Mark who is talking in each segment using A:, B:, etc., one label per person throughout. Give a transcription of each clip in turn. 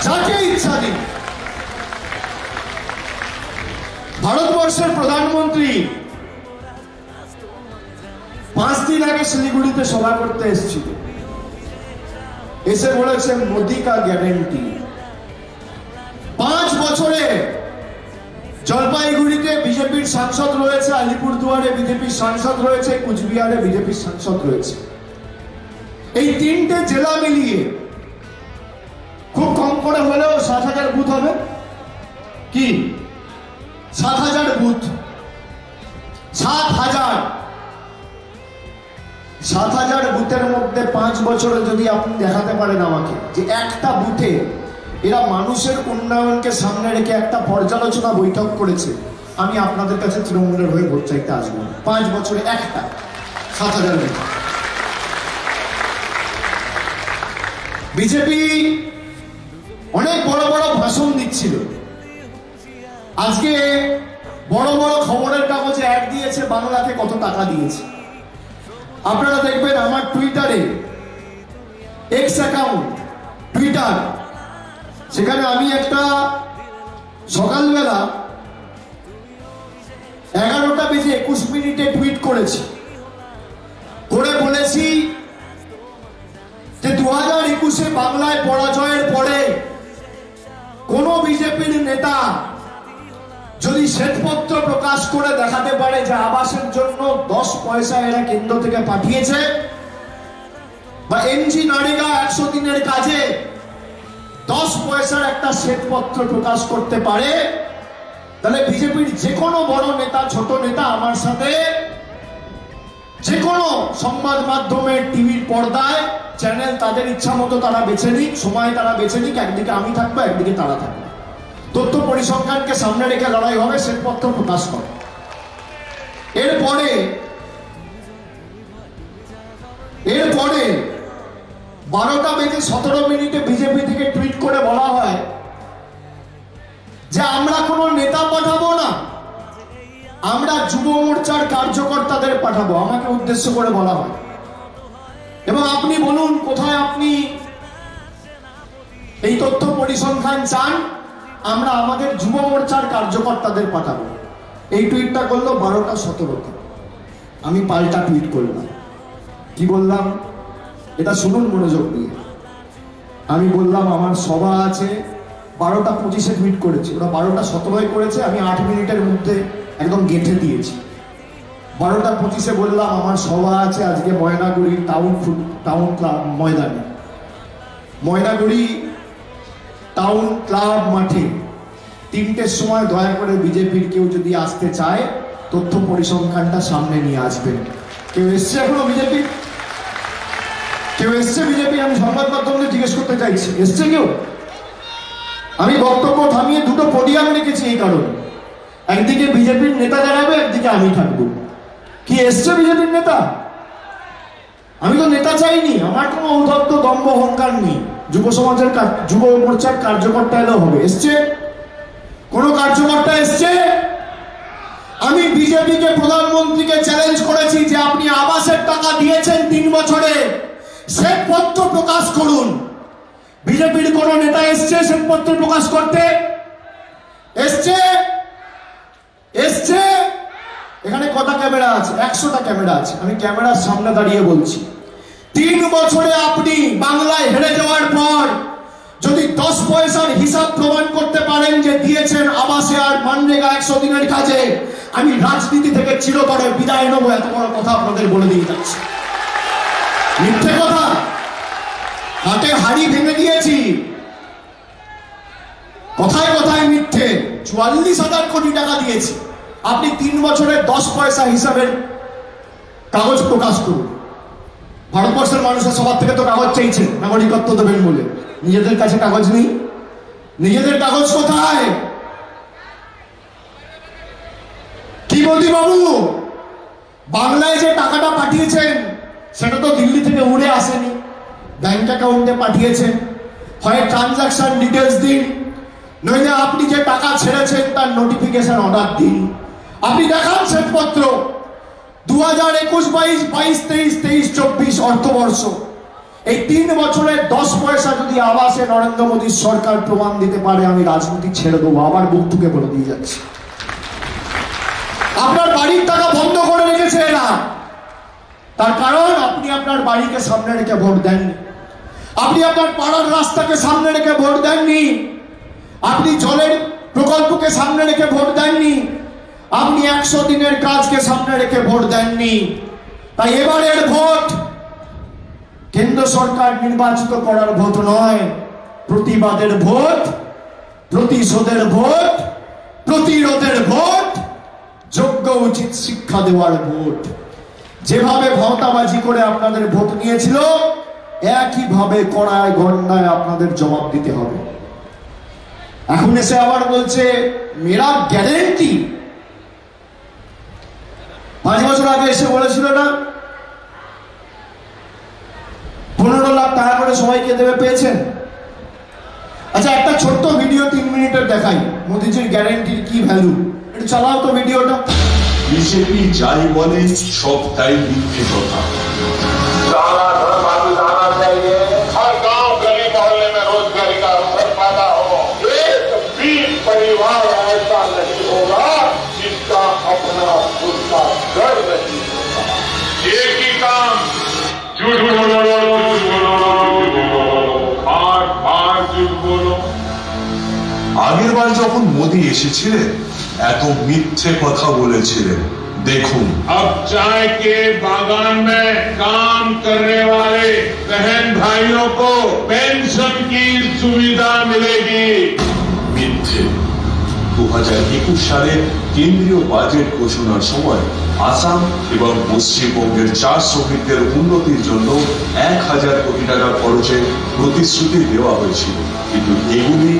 A: যাকে ইচ্ছা দিন। ভারতবর্ষের প্রধানমন্ত্রী 5 দিন আগে শিলিগুড়িতে সভা করতে এসেছিল, এসে বলেছেন মোদি কা গ্যারেন্টি। 5 বছরে জলপাইগুড়িতে বিজেপির সাংসদ রয়েছে, আলিপুরদুয়ারে বিজেপির সাংসদ রয়েছে, কুচবিহারে বিজেপির সাংসদ রয়েছে। এই 3টে জেলা মিলিয়ে খুব কম করে হলেও 7,000 বুথ হবে। কি 7,000 বুথ? 7,000 বুথের মধ্যে 5 বছরে যদি আপনি দেখাতে পারেন আমাকে যে একটা বুথে এরা মানুষের উন্নয়নকে সামনে রেখে একটা পর্যালোচনা বৈঠক করেছে, আমি আপনাদের কাছে তৃণমূলের হয়ে ভোট চাইতে আসবো। 5 বছরে একটা 7,000 বুথ। বিজেপি অনেক বড় বড় ভাষণ দিচ্ছিল। আজকে বড় বড় খবরের কাগজে অ্যাড দিয়েছে বাংলাকে কত টাকা দিয়েছে। আপনারা দেখবেন আমার টুইটারে, এক্স অ্যাকাউন্ট টুইটার, সেখানে আমি একটা সকালবেলা 11:21 টুইট করেছি, করে বলেছি যে 2021 বাংলায় পরাজয়ের পরে কোন বিজেপির নেতা যদি শ্বেতপত্র প্রকাশ করে দেখাতে পারে যে আবাসের জন্য 10 পয়সা এরা কেন্দ্র থেকে পাঠিয়েছে, বা এমজি নারেগা 100 দিনের কাজে 10 পয়সার একটা শ্বেতপত্র প্রকাশ করতে পারে, তাহলে বিজেপির যে কোনো বড় নেতা ছোট নেতা আমার সাথে যে কোনো সংবাদ মাধ্যমে, টিভির পর্দায়, চ্যানেল তাদের ইচ্ছা মতো তারা বেছে নিক, সময় তারা বেছে নিক, একদিকে আমি থাকবো একদিকে তারা থাকবে, তথ্য পরিসংখ্যানকে সামনে রেখে লড়াই হবে, শ্বেতপত্র প্রকাশ করে। এরপরে 12:17 বিজেপি থেকে টুইট করে বলা হয় যে আমরা কোনো নেতা পাঠাবো না, আমরা যুব মোর্চার কার্যকর্তাদের পাঠাবো, আমাকে উদ্দেশ্য করে বলা হয়। এবং আপনি বলুন কোথায় আপনি এই তথ্য পরিসংখ্যান চান? আমরা আমাদের যুব মোর্চার কার্যকর্তাদের পাঠাবো। এই টুইটটা করলো 12:17। আমি পাল্টা টুইট করলাম। কি বললাম এটা শুনুন মনোযোগ দিয়ে। আমি বললাম আমার সভা আছে, 12:25 টুইট করেছি, ওরা 12:17 করেছে, আমি 8 মিনিটের মধ্যে একদম গেঁথে দিয়েছি। 12:25 বললাম আমার সভা আছে আজকে ময়নাগুড়ি টাউন ক্লাব ময়দানে, ময়নাগুড়ি টাউন ক্লাব মাঠে 3টের সময় দয়া করে বিজেপির কেউ যদি আসতে চায় তথ্য পরিসংখ্যানটা সামনে নিয়ে আসবেন। কেউ এসছে এখনো বিজেপি? কেউ এসছে বিজেপি? আমি সংবাদ মাধ্যমে জিজ্ঞেস করতে চাইছি, এসছে কেউ? আমি বক্তব্য থামিয়ে 2টো পোডিয়াম রেখেছি এই কারণে, একদিকে বিজেপির নেতা দাঁড়াবে, একদিকে আমি থাকবো। কি এসছে বিজেপির নেতা? আমি তো নেতা চাইনি, আমার কোনো ঔদ্ধত্য দম্ভ অহংকার নেই। যুব সমাজের যুব মোর্চার কার্যকর্তা এলেও হবে। এসছে কোন কার্যকর্তা? এসছে? আমি বিজেপিকে, প্রধানমন্ত্রীকে চ্যালেঞ্জ করেছি যে আপনি আবাসের টাকা দিয়েছেন 3 বছরে, শ্বেতপত্র প্রকাশ করুন। বিজেপির কোন নেতা এসছে শ্বেতপত্র প্রকাশ করতে? এসছে? এসছে? এখানে কটা ক্যামেরা আছে? 100টা ক্যামেরা আছে। আমি ক্যামেরার সামনে দাঁড়িয়ে বলছি, 3 বছরে আপনি বাংলায় হেরে যাওয়ার পর যদি 10 পয়সার হিসাব প্রমাণ করতে পারেন যে দিয়েছেন আবাসে আর মানরেগা 100 দিনের কাজে, আমি রাজনীতি থেকে চিরতরে বিদায় নেবো। এত বড় কথা আপনাদের বলে দিয়ে যাচ্ছি। মিথ্যে কথা, হাতে হাড়ি ভেঙে দিয়েছি। কথায় কথায় মিথ্যে। 44,000 কোটি টাকা দিয়েছি। আপনি 3 বছরে 10 পয়সা হিসাবের কাগজ প্রকাশ করুন। ভারতবর্ষের মানুষের সবার থেকে তো কাগজ চাইছে নাগরিকত্ব দেবেন বলে, নিজেদের কাছে কাগজ নেই। নিজেদের কাগজ কোথায়? কি মোদি বাবু, বাংলায় যে টাকাটা পাঠিয়েছেন সেটা তো দিল্লি থেকে উড়ে আসেনি, ব্যাংক অ্যাকাউন্টে পাঠিয়েছেন। হয় ট্রানজাকশন ডিটেলস দিন, নইলে আপনি যে টাকা ছেড়েছেন তার নোটিফিকেশন অর্ডার দিন। আপনি দেখান শ্বেতপত্র। 2021-22, 22-23, 23-24 অর্থবর্ষ এই 3 বছরে 10 পয়সা যদি আবাসে নরেন্দ্র মোদীর সরকার প্রমাণ দিতে পারে, আমি রাজনীতি ছেড়ে দেবো। আবার বুক থেকে বলে দিয়ে যাচ্ছি, আপনার বাড়ির টাকা বন্ধ করে রেখেছে না। তার কারণ আপনি আপনার বাড়িকে সামনে রেখে ভোট দেননি, আপনি আপনার পাড়ার রাস্তাকে সামনে রেখে ভোট দেননি, আপনি জলের প্রকল্পকে সামনে রেখে ভোট দেননি, আপনি 100 দিনের কাজকে সামনে রেখে ভোট দেননি। তাই এবারের ভোট কেন্দ্র সরকার নির্বাচিত করার ভোট নয়, প্রতিবাদের ভোট, প্রতিশোধের ভোট, প্রতিরোধের ভোট, যোগ্য উচিত শিক্ষা দেওয়ার ভোট। যেভাবে ভাওতাবাজি করে আপনাদের ভোট নিয়েছিল, একইভাবে কড়ায় গন্ডায় আপনাদের জবাব দিতে হবে। এখন এসে আবার বলছে মেরা গ্যারেন্টি। 5 বছর আগে এসে বলেছিল না 15 লাখ টাকা করে সবাইকে দেবে, পেয়েছেন? আচ্ছা, একটা ছোট্ট ভিডিও 3 মিনিটের দেখাই, মোদিজির গ্যারেন্টির কি ভ্যালু, একটু চালাও তো ভিডিওটা।
B: বিজেপি যাই বলে সবটাই মিথ্যে কথা।
C: हर गांव गली मोहल्ले में रोजगारी का अवसर पैदा हो। एक भी परिवार ऐसा नहीं होगा जिसका अपना खुद का घर नहीं होगा। एक ही काम, झूठ बोलो, बार झूठ बोलो।
B: আগের বার যখন মোদি এসেছিলেন এত মিথ্যে কথা বলেছিলেন। देखूं
C: अब चाय के बागान में काम करने वाले बहन भाइयों को पेंशन की सुविधा मिलेगी।
B: মিথ্যে। 2021 সালে কেন্দ্রীয় বাজেট ঘোষণার সময় আসাম এবং পশ্চিমবঙ্গের চা শ্রমিকদের উন্নতির জন্য 1000 কোটি টাকা খরচের প্রতিশ্রুতি দেওয়া হয়েছিল, কিন্তু এগুলি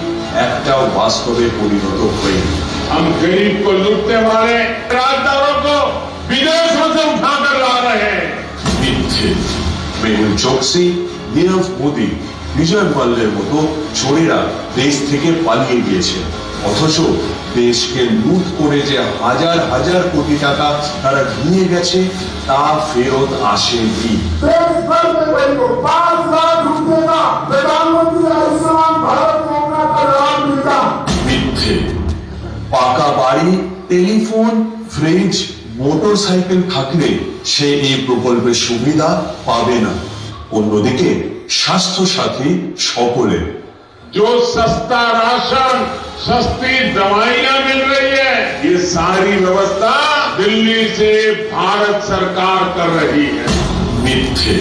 B: একটাও বাস্তবে পরিণত হয়নি।
C: हम गरीब को लूटने वाले राजदारों को विदेशों से उठाकर ला रहे हैं।
B: মিথ্যে। মেহুল চোকসি, নীরব মোদী, বিজয় মাল্যের মতো চোরেরা দেশ থেকে পালিয়ে গিয়েছে, অথচ দেশকে লুট করে যে হাজার হাজার কোটি টাকা তারা নিয়ে গেছে তা ফেরত আসেনি। মিথ্যে। পাকা বাড়ি, টেলিফোন, ফ্রিজ, মোটরসাইকেল থাকলে সে এই প্রকল্পের সুবিধা পাবে না। অন্যদিকে স্বাস্থ্য সাথী সকলে।
C: जो सस्ता राशन, सस्ती दवाइयां मिल रही है, ये सारी व्यवस्था दिल्ली से भारत सरकार कर रही है।
B: মিথ্যে।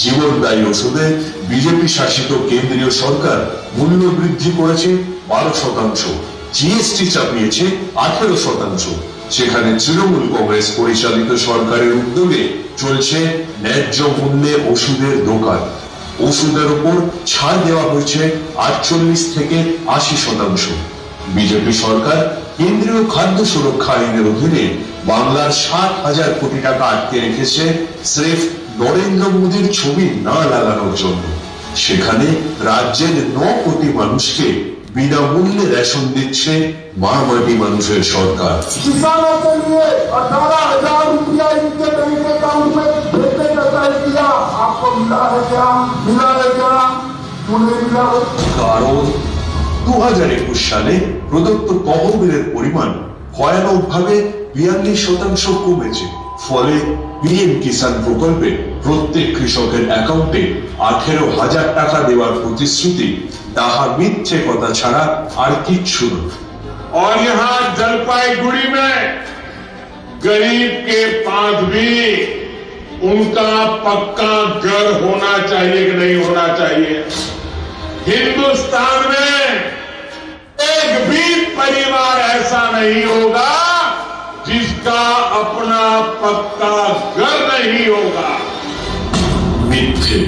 B: জীবনদায়ী ওষুধে বিজেপি শাসিত কেন্দ্রীয় সরকার মূল্য বৃদ্ধি করেছে 12%, জিএসটি চাপিয়েছে 18%। সেখানে তৃণমূল কংগ্রেস পরিচালিত সরকারের উদ্যোগে চলছে ন্যায্য মূল্যে ওষুধের দোকান। ওষুধের উপর ছাড় দেওয়া হয়েছে 48 থেকে 80%। বিজেপি সরকার কেন্দ্রীয় খাদ্য সুরক্ষা আইনের অধীনে বাংলার 60,000 কোটি টাকা আটকে রেখেছে স্রেফ নরেন্দ্র মোদীর ছবি না লাগানোর জন্য। সেখানে রাজ্যের 9 কোটি মানুষকে বিনামূল্যে রেশন দিচ্ছে মাটি মানুষের সরকার।
D: किसानों के लिए 18,000 रुपया इनके बैंक अकाउंट में भेजने का तय किया, आपको मिला है क्या? मिला है क्या? उन्हें मिला।
B: কারণ 2021 সালে প্রদত্ত তহবিলের পরিমাণ ভয়ানকভাবে 42% কমেছে। ফলে পিএম কিষাণ প্রকল্পে প্রত্যেক কৃষকের অ্যাকাউন্টে 18,000 টাকা দেওয়ার প্রতিশ্রুতি তাহা মিথ্যে কথা ছাড়া আর কিচ্ছু নয়।
C: और यहाँ जलपाईगुड़ी में गरीब के पास भी उनका पक्का घर होना चाहिए कि नहीं होना चाहिए? हिंदुस्तान में एक भी परिवार ऐसा नहीं होगा जिसका अपना पक्का घर नहीं होगा।
B: মিথ্যে।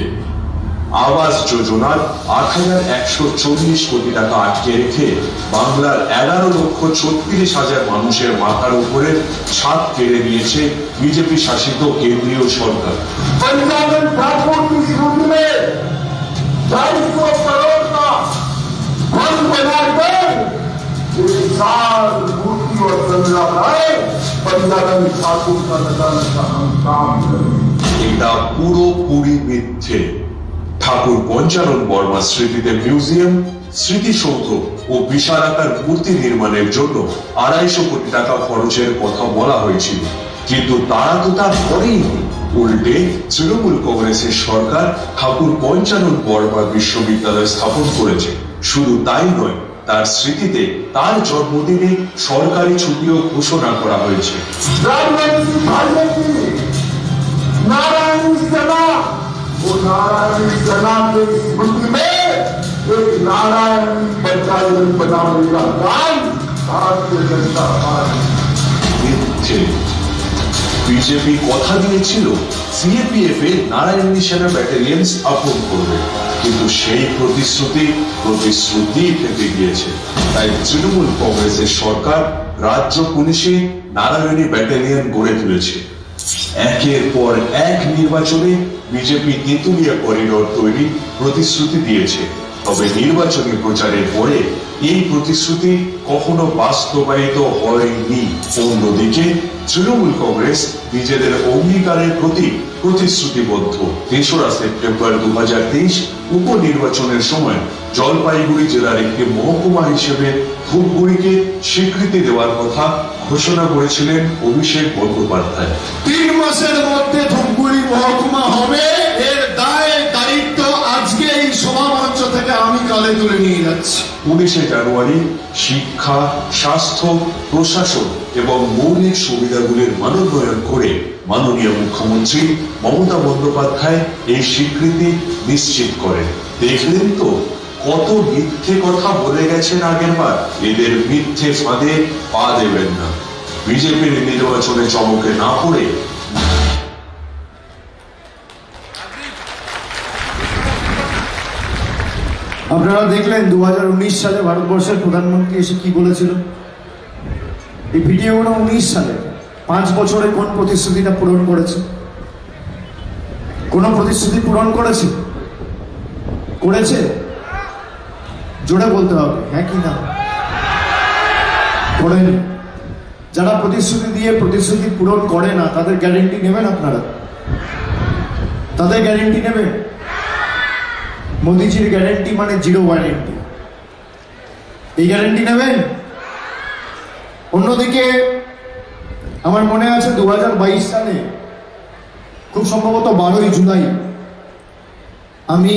B: আবাস যোজনার 8,140 কোটি টাকা আটকে রেখে বাংলার 11,36,000 মানুষের মাথার উপরে ছাদ কেড়ে নিয়েছে বিজেপি শাসিত কেন্দ্রীয় সরকার।
D: पंजाबन ठाकुर की शुरू में 250 करोड़ का फंड बनाकर एक साल मूर्ति और संग्रह बनाए, पंजाबन ठाकुर का लगाने का हम काम करें।
B: এটা পুরোপুরি মিথ্যে। ঠাকুর পঞ্চানন বর্মা স্মৃতিতে মিউজিয়াম, স্মৃতিসৌধ ও বিশাল আকার মূর্তি নির্মাণের জন্য 250 কোটি টাকা খরচের কথা বলা হয়েছিল, কিন্তু তারা তো তা করেনি। উল্টে তৃণমূল কংগ্রেসের সরকার ঠাকুর পঞ্চানন বর্মা বিশ্ববিদ্যালয় স্থাপন করেছে। শুধু তাই নয়, তার স্মৃতিতে তার জন্মদিনে সরকারি ছুটিও ঘোষণা করা হয়েছে।
D: नारायण सेना, वो नारायण सेना के स्मृति में एक नारायण बटालियन बनाने का काम भारतीय जनता पार्टी।
B: বিজেপি কথা দিয়েছিল সিএপিএফ এ নারায়ণী সেনা ব্যাটালিয়ন স্থাপন করবে, কিন্তু সেই প্রতিশ্রুতি থেকে গিয়েছে। তাই তৃণমূল কংগ্রেসের সরকার রাজ্য পুলিশে নারায়ণী ব্যাটালিয়ন গড়ে তুলেছে। একের পর এক নির্বাচনে বিজেপি তেঁতুলিয়া করিডোর তৈরি প্রতিশ্রুতি দিয়েছে, তবে নির্বাচনী প্রচারের পরে এই প্রতিশ্রুতি কখনো বাস্তবায়িত হয়নি। অন্যদিকে তৃণমূল কংগ্রেস নিজেদের অঙ্গীকারের প্রতি প্রতিশ্রুতিবদ্ধ। 3রা সেপ্টেম্বর 2023 উপনির্বাচনের সময় জলপাইগুড়ি জেলার একটি মহকুমা হিসেবে ধূপগুড়িকে স্বীকৃতি দেওয়ার কথা ঘোষণা করেছিলেন অভিষেক বন্দ্যোপাধ্যায়।
A: 3 মাসের মধ্যে ধূপগুড়ি মহকুমা হবে, এর দায় দায়িত্ব আজকে এই সভামঞ্চ থেকে আমি কালে তুলে নিয়ে যাচ্ছি।
B: 19শে জানুয়ারি শিক্ষা, স্বাস্থ্য, প্রশাসন এবং মৌলিক সুবিধাগুলির মানোন্নয়ন করে মাননীয় মুখ্যমন্ত্রী মমতা বন্দ্যোপাধ্যায় এই স্বীকৃতি নিশ্চিত করেন। দেখলেন তো কত মিথ্যে কথা বলে গেছেন আগের বার। এদের মিথ্যে ফাঁদে পা দেবেন না। বিজেপির নির্বাচনে চমকে না পড়ে
A: আপনারা দেখলেন 2019 সালে ভারতবর্ষের প্রধানমন্ত্রী এসে কি বলেছিল। এই ভিডিওগুলো 19 সালে, 5 বছরে কোন প্রতিশ্রুতিটা পূরণ করেছে? কোন প্রতিশ্রুতি পূরণ করেছে? জোরে বলতে হবে, হ্যাঁ কি না? করেন। যারা প্রতিশ্রুতি দিয়ে প্রতিশ্রুতি পূরণ করে না, তাদের গ্যারেন্টি নেবেন আপনারা? তাদের গ্যারেন্টি নেবেন? মোদিজির গ্যারেন্টি মানে 0 গ্যারেন্টি। এই গ্যারেন্টি নেবেন? অন্যদিকে আমার মনে আছে 2022 সালে খুব সম্ভবত 12ই জুলাই আমি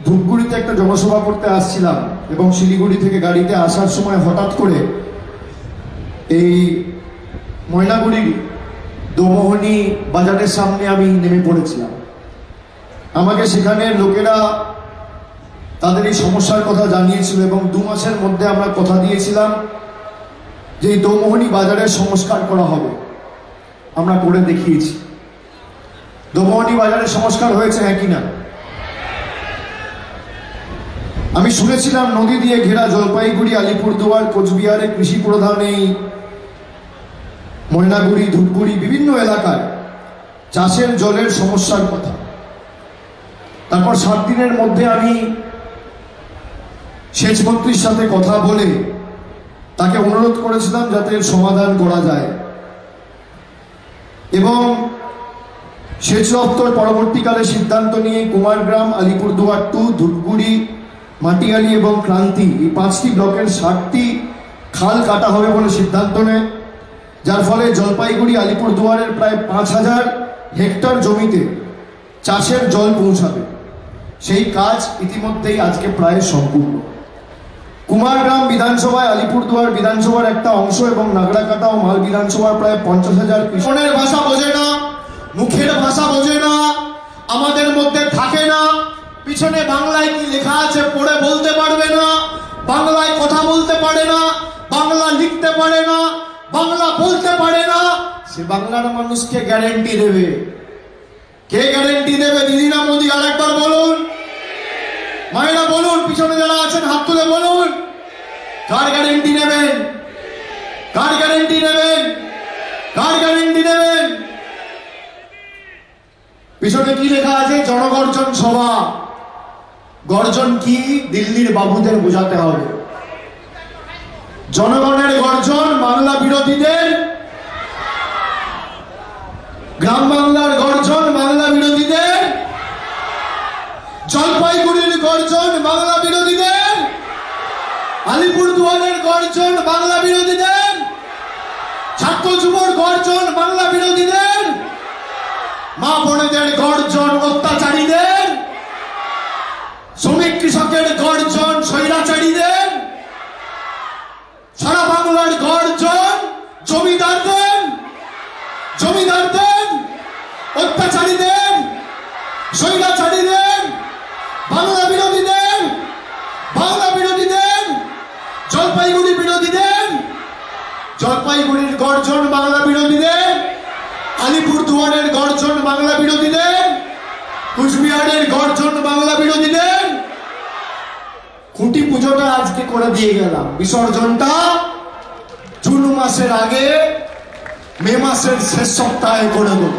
A: ধূপগুড়িতে একটা জনসভা করতে আসছিলাম এবং শিলিগুড়ি থেকে গাড়িতে আসার সময় হঠাৎ করে এই ময়নাগুড়ির দোমোহনী বাজারের সামনে আমি নেমে পড়েছিলাম। আমাকে সেখানে লোকেরা তাদের এই সমস্যার কথা জানিয়েছিল এবং 2 মাসের মধ্যে আমরা কথা দিয়েছিলাম যে এই দোমোহনী বাজারের সংস্কার করা হবে। আমরা করে দেখিয়েছি। দোমোহনী বাজারের সংস্কার হয়েছে, হ্যাঁ কি না? আমি শুনেছিলাম নদী দিয়ে ঘেরা জলপাইগুড়ি, আলিপুরদুয়ার, কোচবিহারে কৃষি প্রধান এই ময়নাগুড়ি, ধূপগুড়ি বিভিন্ন এলাকায় চাষের জলের সমস্যার কথা। তারপর 7 দিনের মধ্যে আমি সেচ মন্ত্রীর সাথে কথা বলে তাকে অনুরোধ করেছিলাম যাতে এর সমাধান করা যায় এবং সেচ দপ্তর পরবর্তীকালে সিদ্ধান্ত নিয়ে কুমারগ্রাম, আলিপুরদুয়ার 2, ধূপগুড়ি, মাটিয়ালি এবং ক্রান্তি এই 5টি ব্লকের 60টি খাল কাটা হবে বলে সিদ্ধান্ত নেয়, যার ফলে জলপাইগুড়ি, আলিপুরদুয়ারের প্রায় 5000 হেক্টর জমিতে চাষের জল পৌঁছাবে। সেই কাজ ইতিমধ্যেই আজকে প্রায় সম্পূর্ণ। কুমারগ্রাম বিধানসভায়, আলিপুরদুয়ার বিধানসভার একটা অংশ এবং নাগড়াকাটা ও মাল বিধানসভার প্রায় 50,000 কৃষকের ভাষা বোঝে না, মুখের ভাষা বোঝে না, আমাদের মধ্যে থাকে না, পিছনে বাংলায় কি লেখা আছে পড়ে বলতে পারবে না, বাংলায় কথা বলতে পারে না, বাংলা লিখতে পারে না, বাংলা বলতে পারে না, সে বাংলার মানুষকে গ্যারেন্টি দেবে। কে গ্যারেন্টি দেবে? দিদি না মোদি? আরেকবার বলুন। মায়েরা বলুন, পিছনে যারা আছেন হাত তুলে বলুন, কার গ্যারেন্টি নেবেন? কার গ্যারেন্টি নেবেন? কার গ্যারেন্টি নেবেন? পিছনে কি লেখা আছে? জনগর্জন সভা। গর্জন কি? দিল্লির বাবুদের বোঝাতে হবে। জনগণের গর্জন বাংলা বিরোধীদের, গ্রাম বাংলার গর্জন বাংলা বিরোধীদের, জলপাইগুড়ির গর্জন বাংলা বিরোধীদের, আলিপুরদুয়ারের গর্জন বাংলা বিরোধীদের, ছাত্র যুবর গর্জন বাংলা বিরোধীদের, মা বোনেদের গর্জন অত্যাচারীদের, শ্রমিক কৃষকের গর্জন স্বৈরাচারীদের, সারা বাংলার গর্জন জমিদারদের, অত্যাচারীদের, স্বৈরাচারীদের, বাংলা বিরোধীদের, জলপাইগুড়ি বিরোধীদের, জলপাইগুড়ির গর্জন বাংলা বিরোধীদের, আলিপুরদুয়ারের গর্জন বাংলা বিরোধীদের, কুচবিহারের গর্জন বাংলা বিরোধীদের। খুঁটি পুজোটা আজকে করে দিয়ে গেলাম, বিসর্জনটা জুন মাসের আগে মে মাসের শেষ সপ্তাহে করে দেব।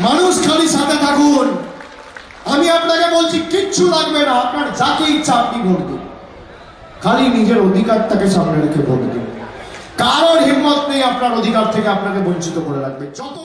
A: মানুষ খালি সাথে থাকুন, আমি আপনাকে বলছি কিচ্ছু লাগবে না, আপনার যাকে ইচ্ছা আপনি ভোট দিন, খালি নিজের অধিকারটাকে সামনে রেখে ভোট দিন। কারোর হিম্মত নেই আপনার অধিকার থেকে আপনাকে বঞ্চিত করে রাখবে। যত